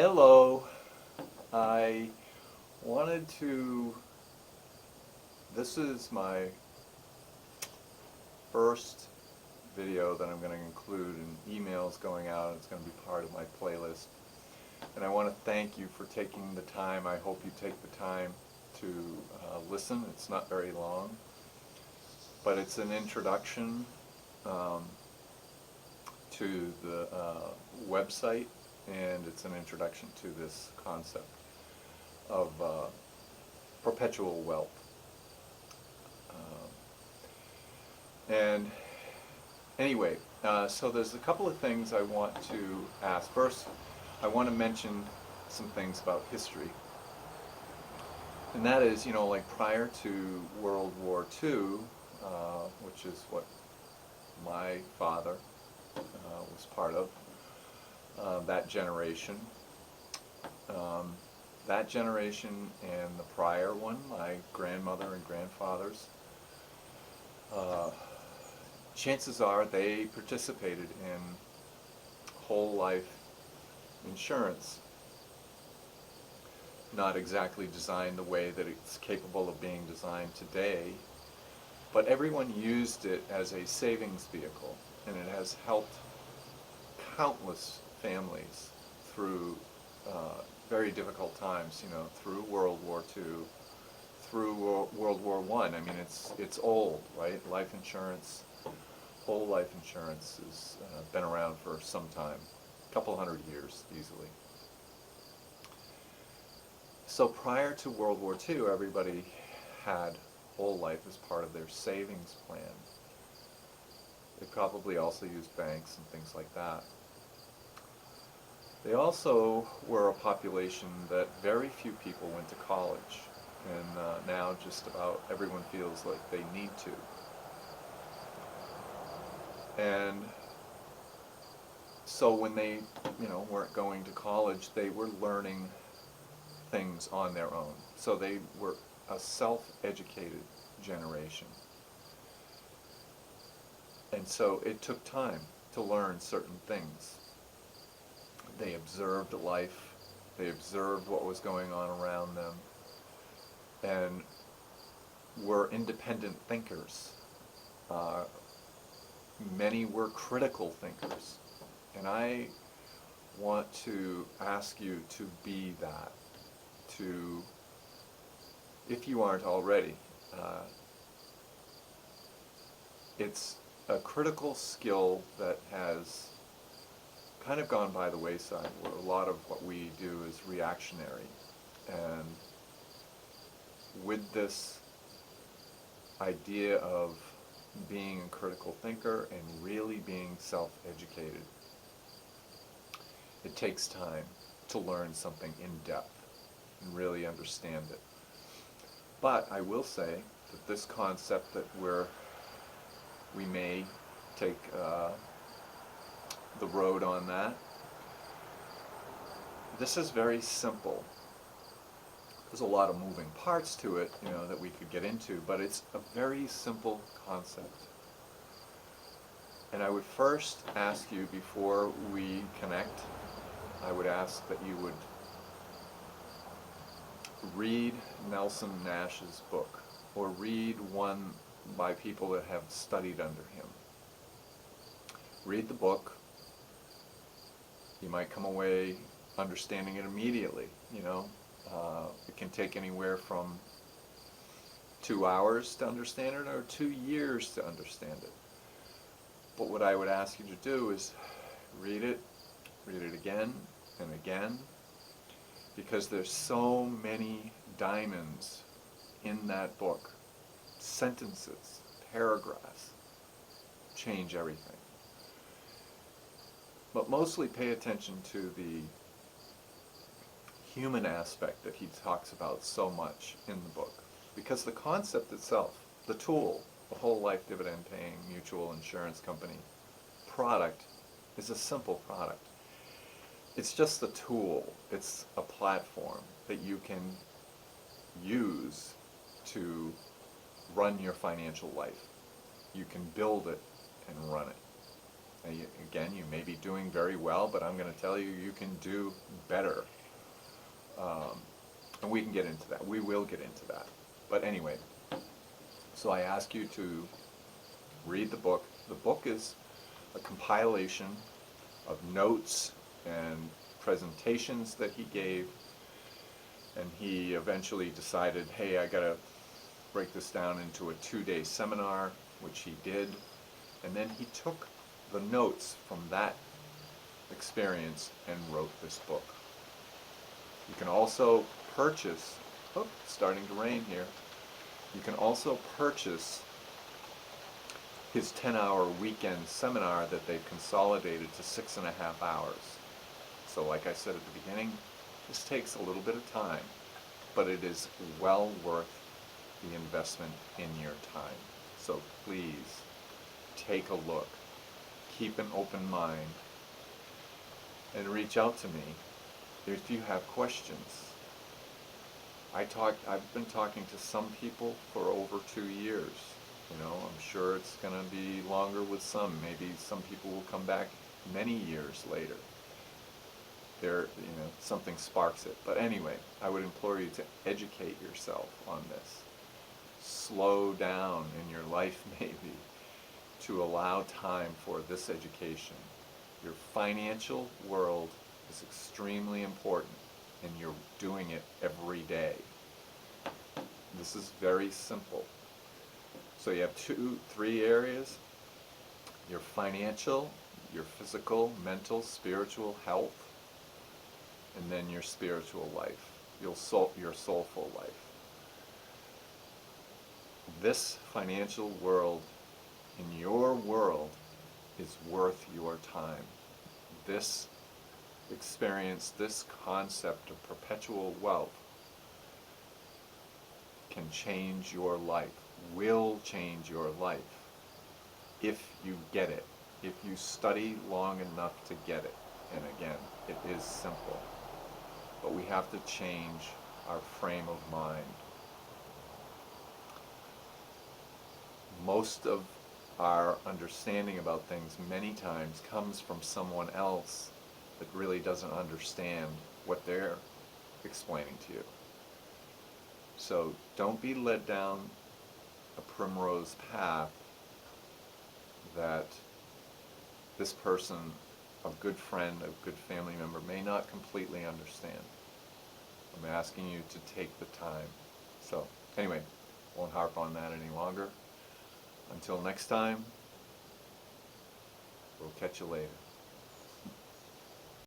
Hello. I wanted to, this is my first video that I'm going to include in emails going out. It's going to be part of my playlist. And I want to thank you for taking the time. I hope you take the time to listen. It's not very long, but it's an introduction to the website, and it's an introduction to this concept of perpetual wealth. And anyway, so there's a couple of things I want to ask. First, I want to mention some things about history. And that is, like prior to World War II, which is what my father was part of, that generation. That generation and the prior one, my grandmother and grandfathers, chances are they participated in whole life insurance. Not exactly designed the way that it's capable of being designed today, but everyone used it as a savings vehicle, and it has helped countless families through very difficult times, through World War II, through World War I. I mean, it's old, right? Life insurance, whole life insurance has been around for some time, a couple hundred years easily. So prior to World War II, everybody had whole life as part of their savings plan. They probably also used banks and things like that. They also were a population that very few people went to college, and now just about everyone feels like they need to. And so when they, weren't going to college, they were learning things on their own. So they were a self-educated generation. And so it took time to learn certain things. They observed life, they observed what was going on around them, and were independent thinkers. Many were critical thinkers. And I want to ask you to be that, to, if you aren't already. It's a critical skill that has kind of gone by the wayside, where a lot of what we do is reactionary. And with this idea of being a critical thinker and really being self-educated, it takes time to learn something in depth and really understand it. But I will say that this concept that we may take the road on that, this is very simple. There's a lot of moving parts to it, that we could get into, but it's a very simple concept. And I would first ask you, before we connect, I would ask that you would read Nelson Nash's book, or read one by people that have studied under him. Read the book. You might come away understanding it immediately, It can take anywhere from 2 hours to understand it, or 2 years to understand it. But what I would ask you to do is read it again and again, because there's so many diamonds in that book. Sentences, paragraphs, change everything. But mostly pay attention to the human aspect that he talks about so much in the book. Because the concept itself, the tool, the whole life dividend paying mutual insurance company product, is a simple product. It's just a tool. It's a platform that you can use to run your financial life. You can build it and run it. Again, you may be doing very well, but I'm going to tell you, you can do better. And we can get into that. We will get into that. But anyway, so I ask you to read the book. The book is a compilation of notes and presentations that he gave, and he eventually decided, hey, I gotta break this down into a 2-day seminar, which he did, and then he took the notes from that experience and wrote this book. You can also purchase, oh, it's starting to rain here. You can also purchase his 10-hour weekend seminar that they've consolidated to 6.5 hours. So like I said at the beginning, this takes a little bit of time, but it is well worth the investment in your time. So please take a look, keep an open mind, and reach out to me if you have questions. I've been talking to some people for over 2 years. You know, I'm sure it's going to be longer with some. Maybe some people will come back many years later. Something sparks it. But anyway, I would implore you to educate yourself on this. Slow down in your life, maybe, to allow time for this education. Your financial world is extremely important, and you're doing it every day. This is very simple. So you have 3 areas: your financial, your physical, mental, spiritual health, and then your spiritual life, your soulful life. This financial world, in your world, is worth your time. This experience, this concept of perpetual wealth can change your life, will change your life, if you get it, if you study long enough to get it. And again, it is simple, but we have to change our frame of mind. Most of our understanding about things many times comes from someone else that really doesn't understand what they're explaining to you. So don't be led down a primrose path that this person, a good friend, a good family member, may not completely understand. I'm asking you to take the time. So anyway, won't harp on that any longer. Until next time, we'll catch you later.